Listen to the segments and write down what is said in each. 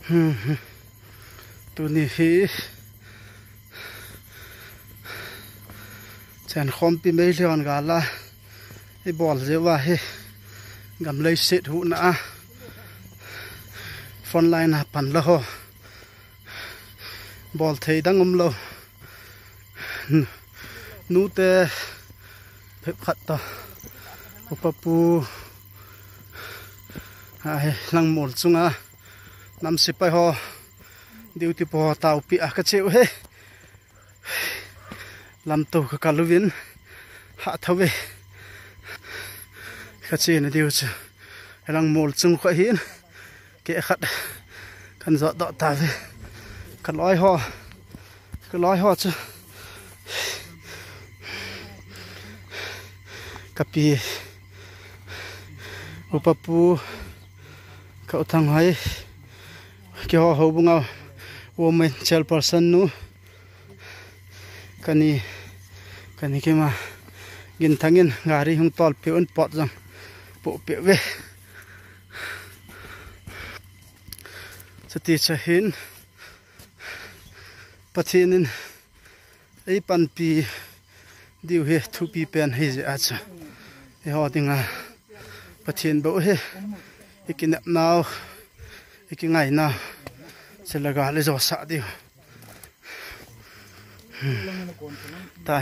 tu ni hi chen khom pi mai leon gala hi bol zewa hi gam lei sit hu na front line ha pan la ho bol thei dang lo nu te phep khat ta upapu hai lang mol chunga nam sipai ho duty po tau pi a ka cheu he lam to ka kaluvin ha thawe ka che na diu cha lang mol chung kha hin ke khat kan zo do ta ve ka loi ho cha kapi upapu ka uthang hai ke ho bunga woman chairperson nu kani ke ma gin thangin ngari hung tol pe un pot jang po pe ve chati cha hin pathinin ei pan pi diu he thu pi pen he je acha e ho dinga pathin bo he ikin now ikingai na selaga le zo sa diu ta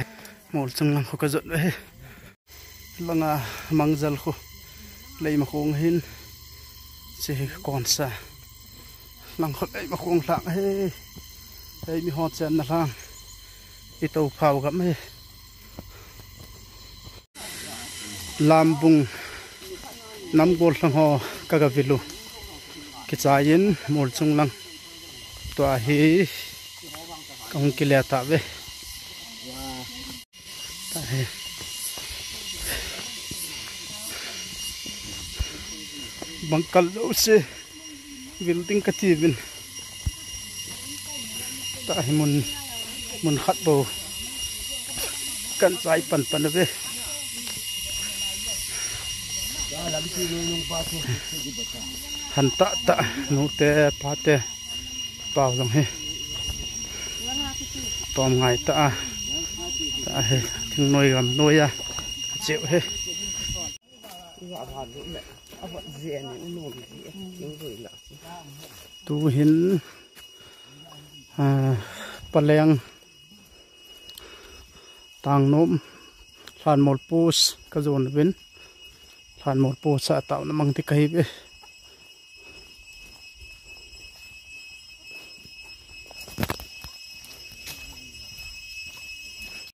mol chung lang ko ka zot he langa mangjal ko lei ma khong hin che kon sa lang khot lei ma khong lang he ei mi hot chen na lang i to phau gam he lambung nam gol lang ho ka ga vilu ki chain mol chung lang to a hi kong kile ta ve ta he bangkal lo se building ka ti bin ta hi mun khat bo kan chai pan ve han ta nu te pa te pao jong he tom ngai ta he thing noi gam noi a cheu he tu hin paleng tang nom hlan mol pus ka zon vin hlan mol pu sa taw na mang ti kai be